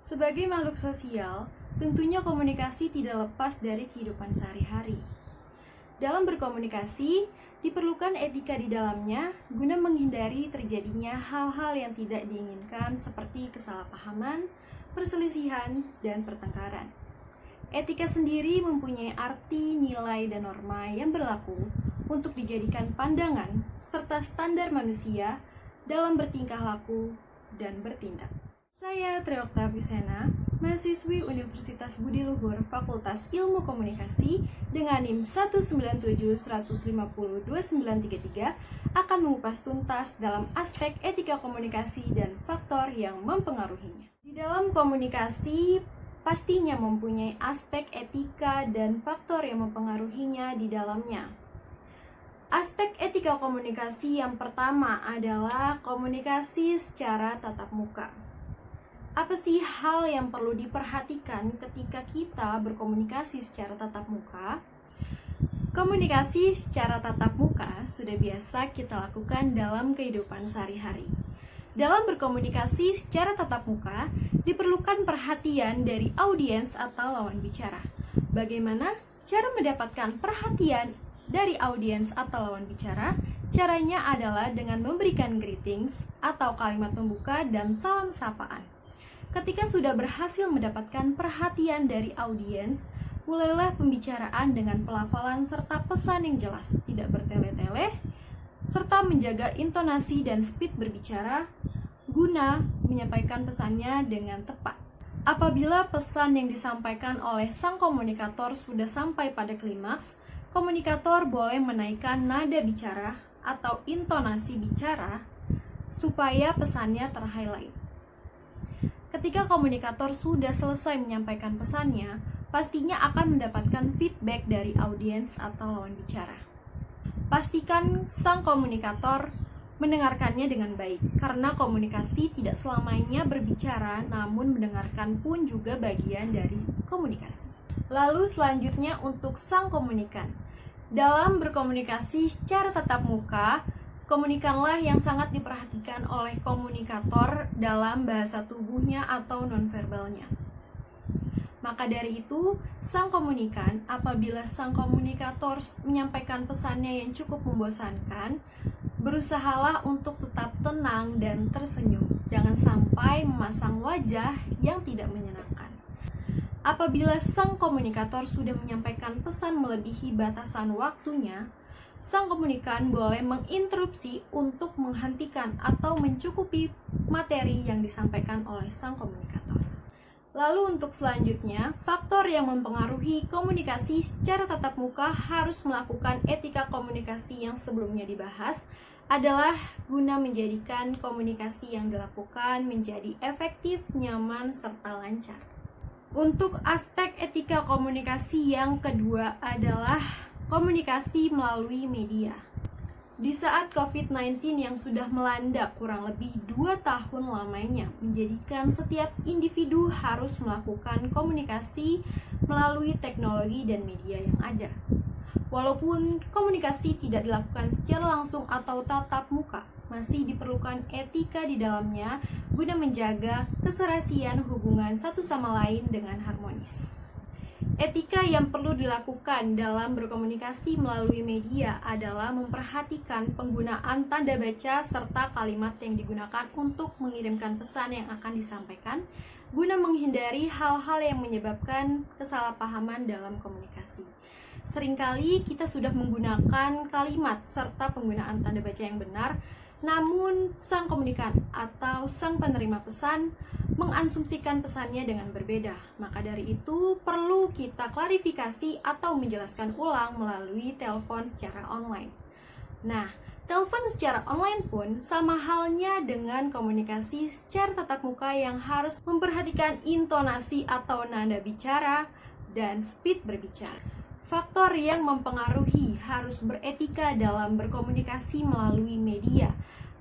Sebagai makhluk sosial, tentunya komunikasi tidak lepas dari kehidupan sehari-hari. Dalam berkomunikasi, diperlukan etika di dalamnya guna menghindari terjadinya hal-hal yang tidak diinginkan seperti kesalahpahaman, perselisihan, dan pertengkaran. Etika sendiri mempunyai arti, nilai, dan norma yang berlaku untuk dijadikan pandangan serta standar manusia dalam bertingkah laku dan bertindak. Saya Tri Oktavisena, mahasiswi Universitas Budi Luhur Fakultas Ilmu Komunikasi dengan NIM 197150293 akan mengupas tuntas dalam aspek etika komunikasi dan faktor yang mempengaruhinya. Di dalam komunikasi pastinya mempunyai aspek etika dan faktor yang mempengaruhinya di dalamnya. Aspek etika komunikasi yang pertama adalah komunikasi secara tatap muka. Apa sih hal yang perlu diperhatikan ketika kita berkomunikasi secara tatap muka? Komunikasi secara tatap muka sudah biasa kita lakukan dalam kehidupan sehari-hari. Dalam berkomunikasi secara tatap muka, diperlukan perhatian dari audiens atau lawan bicara. Bagaimana cara mendapatkan perhatian dari audiens atau lawan bicara? Caranya adalah dengan memberikan greetings atau kalimat pembuka dan salam sapaan. Ketika sudah berhasil mendapatkan perhatian dari audiens, mulailah pembicaraan dengan pelafalan serta pesan yang jelas, tidak bertele-tele, serta menjaga intonasi dan speed berbicara, guna menyampaikan pesannya dengan tepat. Apabila pesan yang disampaikan oleh sang komunikator sudah sampai pada klimaks, komunikator boleh menaikkan nada bicara atau intonasi bicara supaya pesannya terhighlight. Ketika komunikator sudah selesai menyampaikan pesannya, pastinya akan mendapatkan feedback dari audiens atau lawan bicara. Pastikan sang komunikator mendengarkannya dengan baik, karena komunikasi tidak selamanya berbicara, namun mendengarkan pun juga bagian dari komunikasi. Lalu selanjutnya untuk sang komunikan. Dalam berkomunikasi secara tatap muka, komunikanlah yang sangat diperhatikan oleh komunikator dalam bahasa tubuhnya atau nonverbalnya. Maka dari itu, sang komunikan, apabila sang komunikator menyampaikan pesannya yang cukup membosankan, berusahalah untuk tetap tenang dan tersenyum. Jangan sampai memasang wajah yang tidak menyenangkan. Apabila sang komunikator sudah menyampaikan pesan melebihi batasan waktunya, sang komunikan boleh menginterupsi untuk menghentikan atau mencukupi materi yang disampaikan oleh sang komunikator. Lalu untuk selanjutnya, faktor yang mempengaruhi komunikasi secara tatap muka harus melakukan etika komunikasi yang sebelumnya dibahas adalah guna menjadikan komunikasi yang dilakukan menjadi efektif, nyaman, serta lancar. Untuk aspek etika komunikasi yang kedua adalah komunikasi melalui media. Di saat COVID-19 yang sudah melanda kurang lebih 2 tahun lamanya, menjadikan setiap individu harus melakukan komunikasi melalui teknologi dan media yang ada. Walaupun komunikasi tidak dilakukan secara langsung atau tatap muka, masih diperlukan etika di dalamnya guna menjaga keserasian hubungan satu sama lain dengan harmonis. Etika yang perlu dilakukan dalam berkomunikasi melalui media adalah memperhatikan penggunaan tanda baca serta kalimat yang digunakan untuk mengirimkan pesan yang akan disampaikan, guna menghindari hal-hal yang menyebabkan kesalahpahaman dalam komunikasi. Seringkali kita sudah menggunakan kalimat serta penggunaan tanda baca yang benar, namun sang komunikan atau sang penerima pesan mengasumsikan pesannya dengan berbeda. Maka dari itu perlu kita klarifikasi atau menjelaskan ulang melalui telepon secara online. Nah, telepon secara online pun sama halnya dengan komunikasi secara tatap muka yang harus memperhatikan intonasi atau nada bicara dan speed berbicara. Faktor yang mempengaruhi harus beretika dalam berkomunikasi melalui media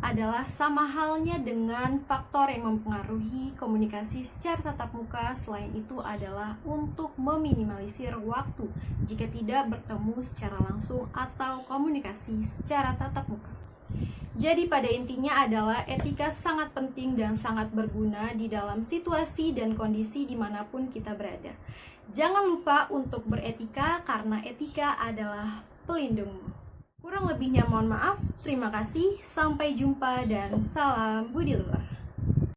adalah sama halnya dengan faktor yang mempengaruhi komunikasi secara tatap muka. Selain itu adalah untuk meminimalisir waktu jika tidak bertemu secara langsung atau komunikasi secara tatap muka. Jadi pada intinya adalah etika sangat penting dan sangat berguna di dalam situasi dan kondisi dimanapun kita berada. Jangan lupa untuk beretika karena etika adalah pelindungmu. Kurang lebihnya mohon maaf, terima kasih, sampai jumpa dan salam budi luhur.